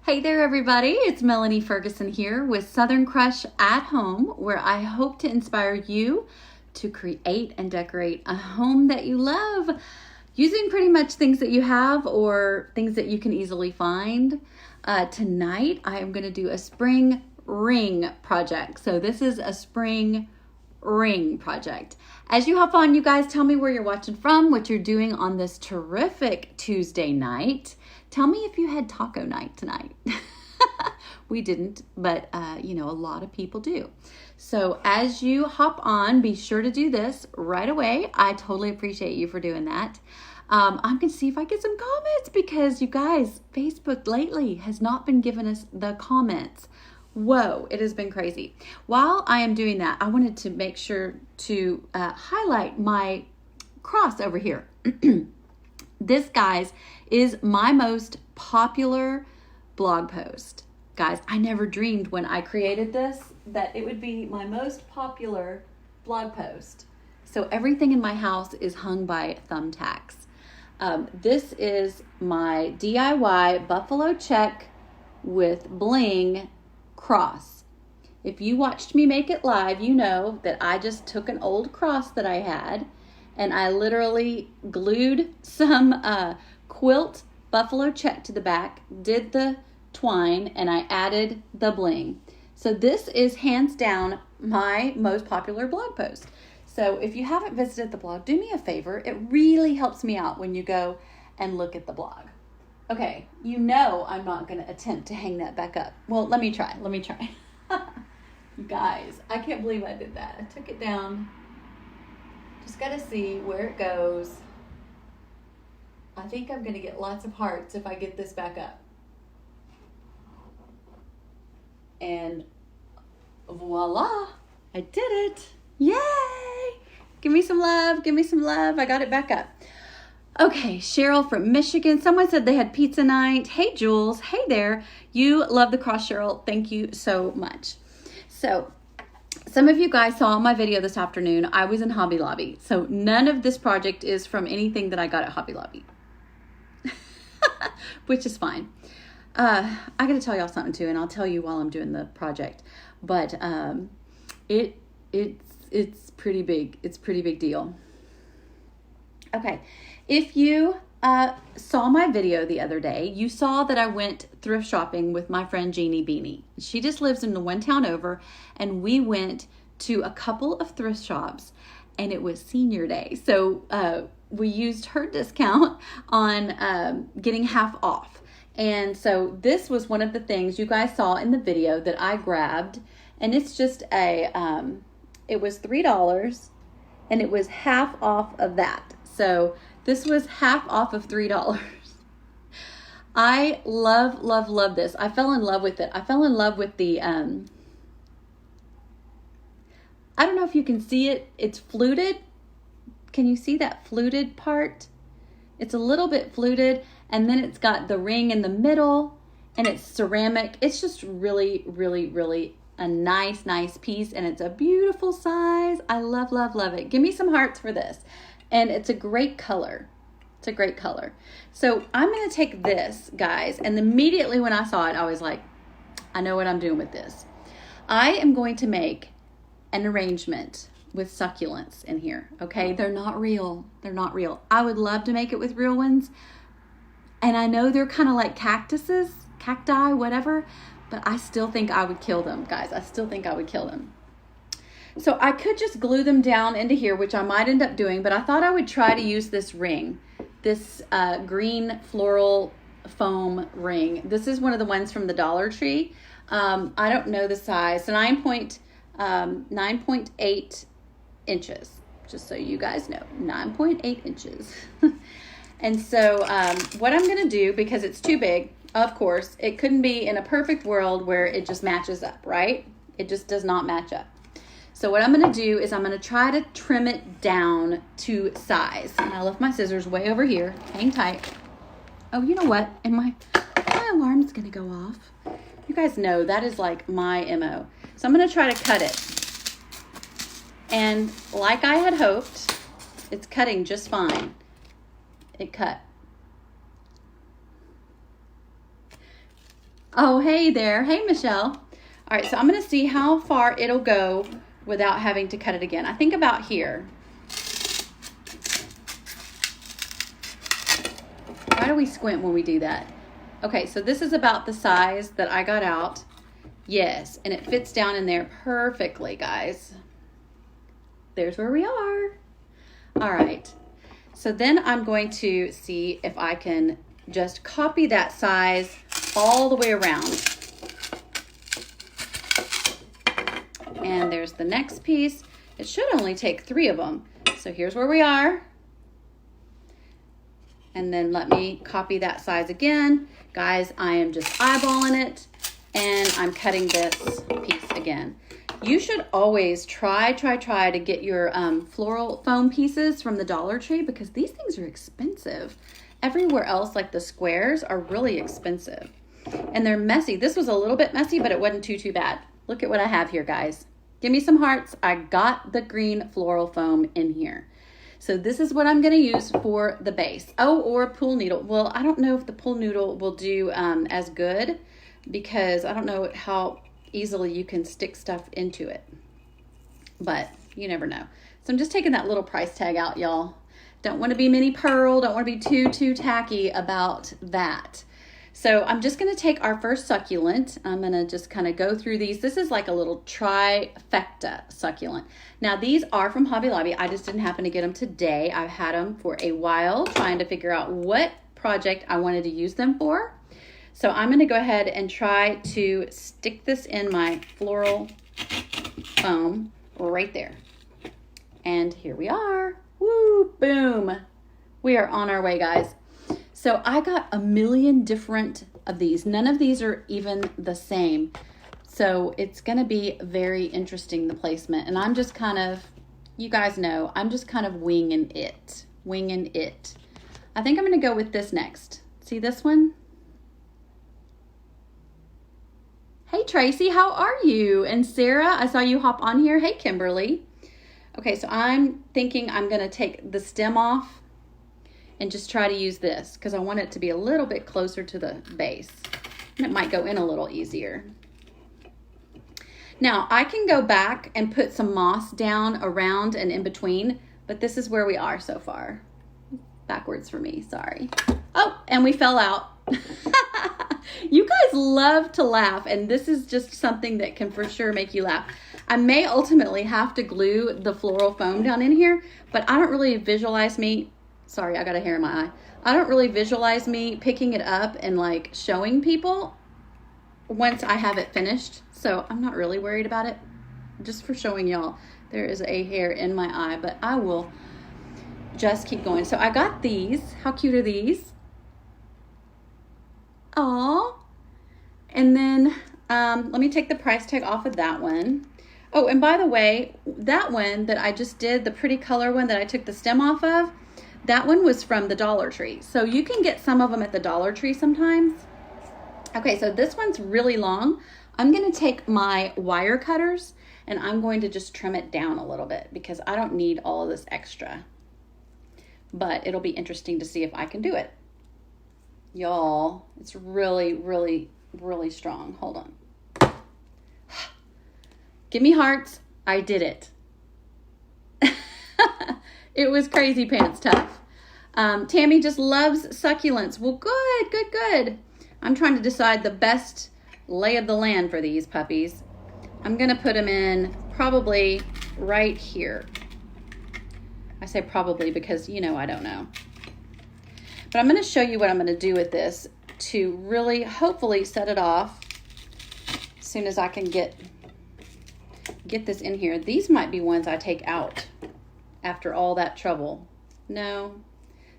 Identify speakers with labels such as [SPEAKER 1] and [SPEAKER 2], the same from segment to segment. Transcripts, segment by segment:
[SPEAKER 1] Hey there everybody, it's Melanie Ferguson here with Southern Crush at Home, where I hope to inspire you to create and decorate a home that you love using pretty much things that you have or things that you can easily find. Tonight I am going to do a spring ring project. So this is a spring ring project. As you hop on, you guys tell me where you're watching from, what you're doing on this terrific Tuesday night. Tell me if you had taco night tonight. We didn't, but a lot of people do. So as you hop on, be sure to do this right away. I totally appreciate you for doing that. I'm going to see if I get some comments because you guys, Facebook lately has not been giving us the comments. Whoa, it has been crazy. While I am doing that, I wanted to make sure to highlight my cross over here. This, guys, is my most popular blog post. Guys, I never dreamed when I created this that it would be my most popular blog post. So everything in my house is hung by thumbtacks. This is my DIY buffalo check with bling cross. If you watched me make it live, you know that I just took an old cross that I had and I literally glued some quilt buffalo check to the back, did the twine, and I added the bling. So this is hands down my most popular blog post. So if you haven't visited the blog, do me a favor. It really helps me out when you go and look at the blog. Okay, you know I'm not going to attempt to hang that back up. Well, let me try. You guys, I can't believe I did that. I took it down. Just got to see where it goes. I think I'm going to get lots of hearts if I get this back up. And voila, I did it. Yay! Give me some love. I got it back up. Okay, Cheryl from Michigan. Someone said they had pizza night. Hey, Jules. Hey there. You love the cross, Cheryl. Thank you so much. So, some of you guys saw my video this afternoon. I was in Hobby Lobby. So, none of this project is from anything that I got at Hobby Lobby. Which is fine. I got to tell y'all something too, and I'll tell you while I'm doing the project. But it's pretty big. It's a pretty big deal. Okay, if you saw my video the other day, you saw that I went thrift shopping with my friend Jeannie Beanie. She just lives in the one town over, and we went to a couple of thrift shops, and it was senior day. So we used her discount on getting half off. And so this was one of the things you guys saw in the video that I grabbed, and it's just it was $3, and it was half off of that. So this was half off of $3. I love this. I fell in love with it. I fell in love with the, I don't know if you can see it. It's fluted. Can you see that fluted part? It's a little bit fluted, and then it's got the ring in the middle, and it's ceramic. It's just really a nice piece, and it's a beautiful size. I love it. Give me some hearts for this. And it's a great color. It's a great color. So I'm going to take this, guys, and immediately when I saw it, I was like, I know what I'm doing with this. I am going to make an arrangement with succulents in here, okay? They're not real. I would love to make it with real ones. And I know they're kind of like cactuses, cacti, whatever, but I still think I would kill them, guys. I still think I would kill them. So I could just glue them down into here, which I might end up doing, but I thought I would try to use this ring, this green floral foam ring. This is one of the ones from the Dollar Tree. I don't know the size, 9.8 inches, just so you guys know, 9.8 inches. And so what I'm going to do, because it's too big, of course, it couldn't be in a perfect world where it just matches up, right? It just does not match up. So what I'm going to do is I'm going to try to trim it down to size. And I left my scissors way over here. Hang tight. Oh, you know what? And my alarm's going to go off. You guys know that is like my MO. So I'm going to try to cut it. And like I had hoped, it's cutting just fine. It cut. Oh, hey there. Hey, Michelle. All right, so I'm going to see how far it'll go without having to cut it again. I think about here. Why do we squint when we do that? Okay, so this is about the size that I got out. Yes, and it fits down in there perfectly, guys. There's where we are. All right, so then I'm going to see if I can just copy that size all the way around. And there's the next piece. It should only take 3 of them. So here's where we are. And then let me copy that size again. Guys, I am just eyeballing it and I'm cutting this piece again. You should always try to get your floral foam pieces from the Dollar Tree because these things are expensive. Everywhere else, like the squares, are really expensive. And they're messy. This was a little bit messy, but it wasn't too bad. Look at what I have here, guys. Give me some hearts. I got the green floral foam in here. So this is what I'm going to use for the base. Oh, or a pool needle. Well, I don't know if the pool needle will do as good because I don't know how easily you can stick stuff into it. But you never know. So I'm just taking that little price tag out, y'all. Don't want to be mini pearl. Don't want to be too tacky about that. So I'm just going to take our first succulent. I'm going to just kind of go through these. This is like a little trifecta succulent. Now these are from Hobby Lobby. I just didn't happen to get them today. I've had them for a while trying to figure out what project I wanted to use them for. So I'm going to go ahead and try to stick this in my floral foam right there. And here we are. Woo, boom. We are on our way, guys. So I got a million different of these. None of these are even the same. So it's going to be very interesting, the placement. And I'm just kind of, you guys know, I'm just kind of winging it. I think I'm going to go with this next. See this one? Hey, Tracy, how are you? And Sarah, I saw you hop on here. Hey, Kimberly. Okay, so I'm thinking I'm going to take the stem off and just try to use this because I want it to be a little bit closer to the base. And it might go in a little easier. Now, I can go back and put some moss down around and in between, but this is where we are so far. Backwards for me, sorry. Oh, and we fell out. You guys love to laugh, and this is just something that can for sure make you laugh. I may ultimately have to glue the floral foam down in here, but I don't really visualize me, sorry, I got a hair in my eye. I don't really visualize me picking it up and like showing people once I have it finished. So I'm not really worried about it, just for showing y'all. There is a hair in my eye, but I will just keep going. So I got these. How cute are these? Aw. And then let me take the price tag off of that one. Oh, and by the way, that one that I just did, the pretty color one that I took the stem off of, that one was from the Dollar Tree. So you can get some of them at the Dollar Tree sometimes. Okay, so this one's really long. I'm going to take my wire cutters and I'm going to just trim it down a little bit because I don't need all of this extra. But it'll be interesting to see if I can do it. Y'all, it's really, really, really strong. Hold on. Give me hearts. I did it. It was crazy pants tough. Tammy just loves succulents. Well, good. I'm trying to decide the best lay of the land for these puppies. I'm going to put them in probably right here. I say probably because, you know, I don't know. But I'm going to show you what I'm going to do with this to really hopefully set it off as soon as I can get this in here. These might be ones I take out after all that trouble. No,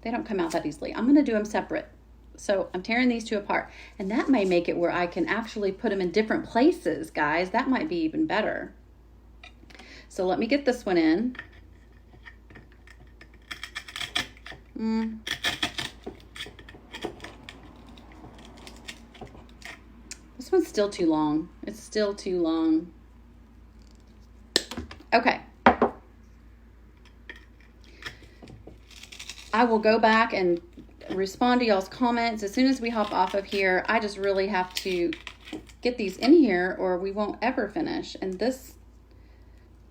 [SPEAKER 1] they don't come out that easily. I'm going to do them separate. So I'm tearing these two apart, and that may make it where I can actually put them in different places, guys. That might be even better. So let me get this one in. This one's still too long. It's still too long. Okay. I will go back and respond to y'all's comments as soon as we hop off of here. I just really have to get these in here or we won't ever finish. And this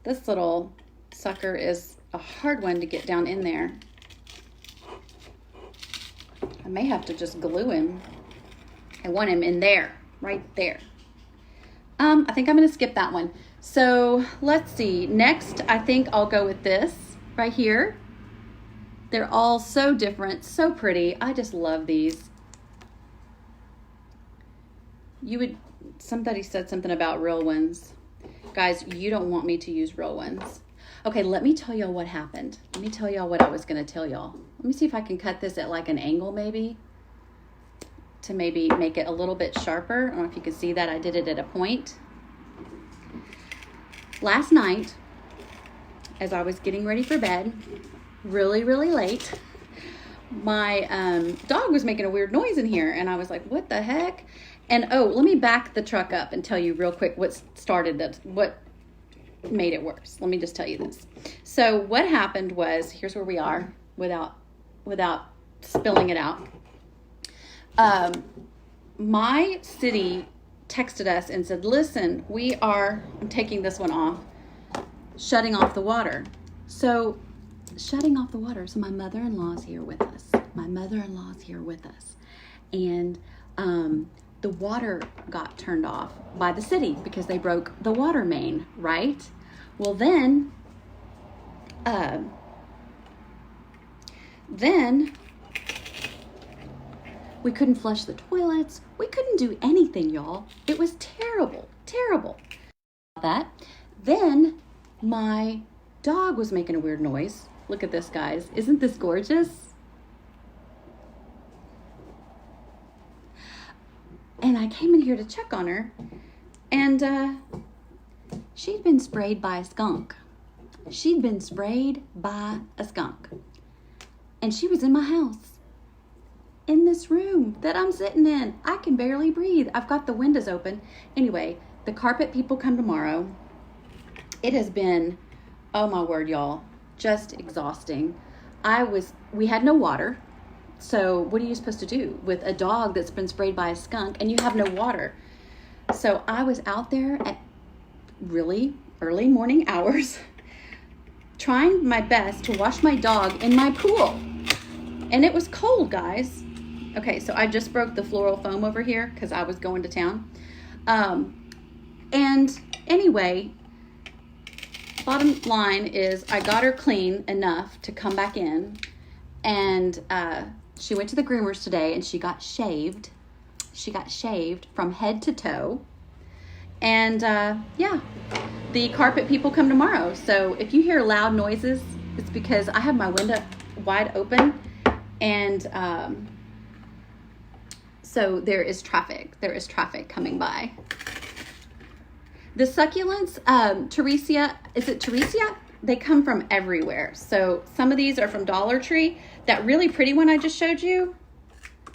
[SPEAKER 1] little sucker is a hard one to get down in there. I may have to just glue him. I want him in there, right there. I think I'm going to skip that one. So let's see. Next, I think I'll go with this right here. They're all so different, so pretty. I just love these. Somebody said something about real ones. Guys, you don't want me to use real ones. Okay, let me tell y'all what happened. Let me tell y'all what I was going to tell y'all. Let me see if I can cut this at like an angle maybe to maybe make it a little bit sharper. I don't know if you can see that. I did it at a point. Last night, as I was getting ready for bed, really, really late, my dog was making a weird noise in here, and I was like, what the heck? And oh, let me back the truck up and tell you real quick what made it worse. Let me just tell you this. So what happened was, here's where we are without spilling it out. My city texted us and said, listen, I'm taking this one off, shutting off the water. So shutting off the water. So my mother-in-law's here with us. And the water got turned off by the city because they broke the water main, right? Well, then we couldn't flush the toilets. We couldn't do anything, y'all. It was terrible, terrible. That. Then my dog was making a weird noise. Look at this, guys. Isn't this gorgeous? And I came in here to check on her, and she'd been sprayed by a skunk. And she was in my house, in this room that I'm sitting in. I can barely breathe. I've got the windows open. Anyway, the carpet people come tomorrow. It has been, oh my word, y'all, just exhausting. We had no water. So what are you supposed to do with a dog that's been sprayed by a skunk and you have no water? So I was out there at really early morning hours trying my best to wash my dog in my pool. And it was cold, guys. Okay, so I just broke the floral foam over here because I was going to town. And anyway, bottom line is I got her clean enough to come back in, and she went to the groomers today and she got shaved. She got shaved from head to toe. And yeah, the carpet people come tomorrow. So if you hear loud noises, it's because I have my window wide open, and so there is traffic. There is traffic coming by. The succulents, Teresia, is it Teresia? They come from everywhere. So some of these are from Dollar Tree. That really pretty one I just showed you,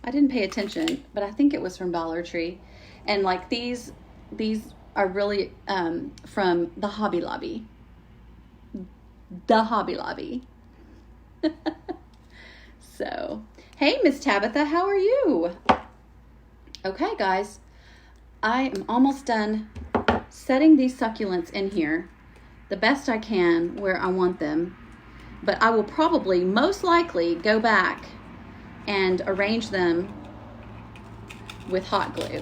[SPEAKER 1] I didn't pay attention, but I think it was from Dollar Tree. And like these are really from the Hobby Lobby. The Hobby Lobby. So, hey, Miss Tabitha, how are you? Okay, guys, I am almost done setting these succulents in here the best I can where I want them, but I will probably most likely go back and arrange them with hot glue.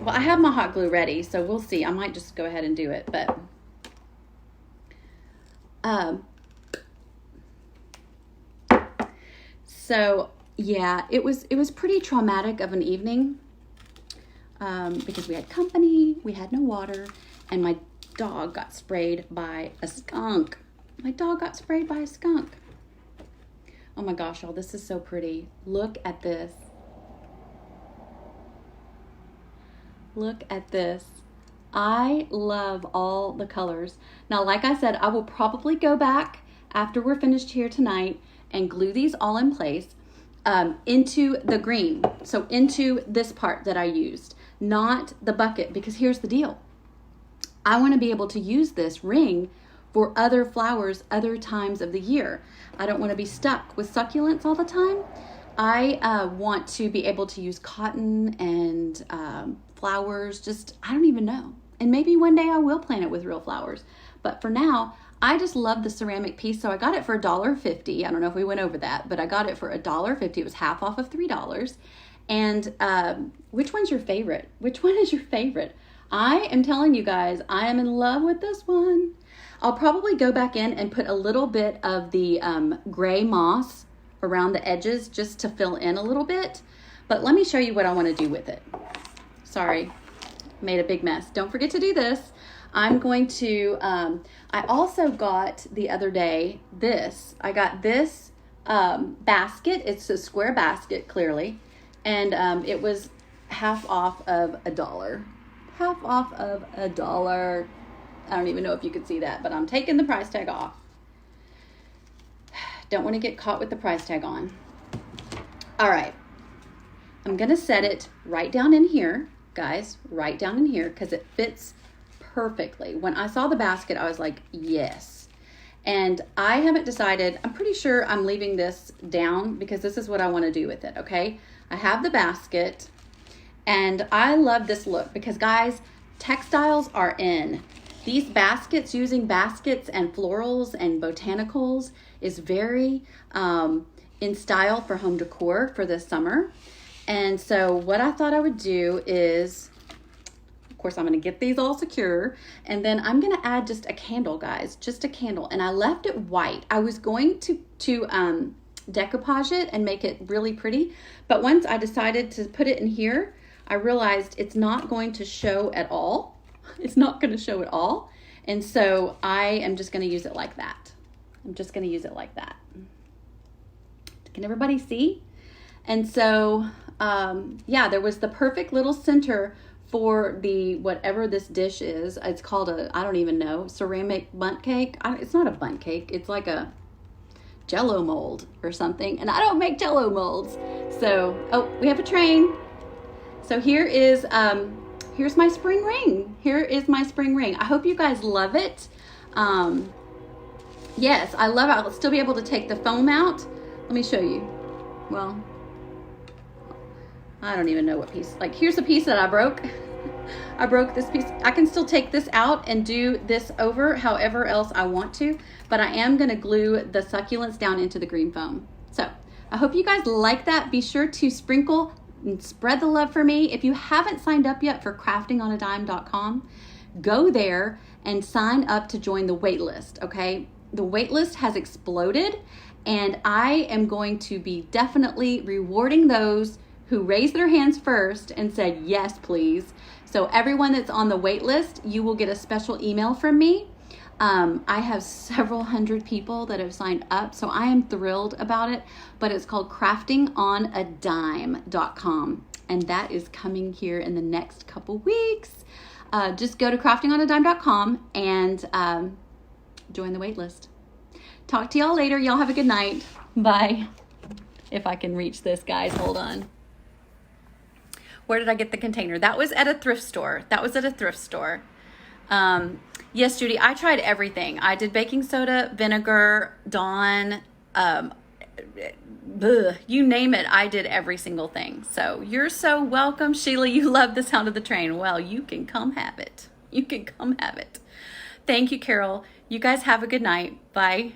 [SPEAKER 1] Well, I have my hot glue ready, so we'll see. I might just go ahead and do it, but so yeah, it was pretty traumatic of an evening because we had company, we had no water, and my dog got sprayed by a skunk. My dog got sprayed by a skunk. Oh my gosh, y'all, this is so pretty. Look at this. Look at this. I love all the colors. Now, like I said, I will probably go back after we're finished here tonight and glue these all in place into the green. So into this part that I used, not the bucket, because here's the deal. I want to be able to use this ring for other flowers, other times of the year. I don't want to be stuck with succulents all the time. I want to be able to use cotton and flowers, just, I don't even know. And maybe one day I will plant it with real flowers. But for now, I just love the ceramic piece. So I got it for $1.50. I don't know if we went over that, but I got it for $1.50. It was half off of $3. And which one's your favorite? Which one is your favorite? I am telling you guys, I am in love with this one. I'll probably go back in and put a little bit of the gray moss around the edges just to fill in a little bit. But let me show you what I want to do with it. Sorry, made a big mess. Don't forget to do this. I'm going to, I also got the other day this. I got this basket. It's a square basket, clearly. And it was half off of $1. Half off of $1. I don't even know if you could see that, but I'm taking the price tag off. Don't want to get caught with the price tag on. All right. I'm going to set it right down in here, guys, right down in here, because it fits perfectly. When I saw the basket, I was like, yes. And I haven't decided. I'm pretty sure I'm leaving this down because this is what I want to do with it, okay? I have the basket, and I love this look because, guys, textiles are in. These baskets, using baskets and florals and botanicals is very in style for home decor for this summer. And so what I thought I would do is, of course, I'm going to get these all secure, and then I'm going to add just a candle, guys, just a candle. And I left it white. I was going to decoupage it and make it really pretty, but once I decided to put it in here, I realized it's not going to show at all. It's not going to show at all. And so I am just going to use it like that. I'm just going to use it like that. Can everybody see? And so, yeah, there was the perfect little center for the, whatever this dish is. It's called a, I don't even know, ceramic bundt cake. It's not a bundt cake. It's like a Jello mold or something. And I don't make Jello molds. So, oh, we have a train. So here is, here's my spring ring. Here is my spring ring. I hope you guys love it. Yes, I love it. I'll still be able to take the foam out. Let me show you. Well, I don't even know what piece. Like, here's a piece that I broke. I broke this piece. I can still take this out and do this over however else I want to, but I am going to glue the succulents down into the green foam. So I hope you guys like that. Be sure to sprinkle and spread the love for me. If you haven't signed up yet for craftingonadime.com, go there and sign up to join the wait list, okay? The wait list has exploded, and I am going to be definitely rewarding those who raised their hands first and said, yes, please. So everyone that's on the wait list, you will get a special email from me. I have several hundred people that have signed up, so I am thrilled about it, but it's called craftingonadime.com, and that is coming here in the next couple weeks. Just go to craftingonadime.com and join the wait list. Talk to y'all later. Y'all have a good night. Bye. If I can reach this, guys, hold on. Where did I get the container? That was at a thrift store. Yes, Judy, I tried everything. I did baking soda, vinegar, Dawn, you name it. I did every single thing. So you're so welcome. Sheila, you love the sound of the train. Well, you can come have it. You can come have it. Thank you, Carol. You guys have a good night. Bye.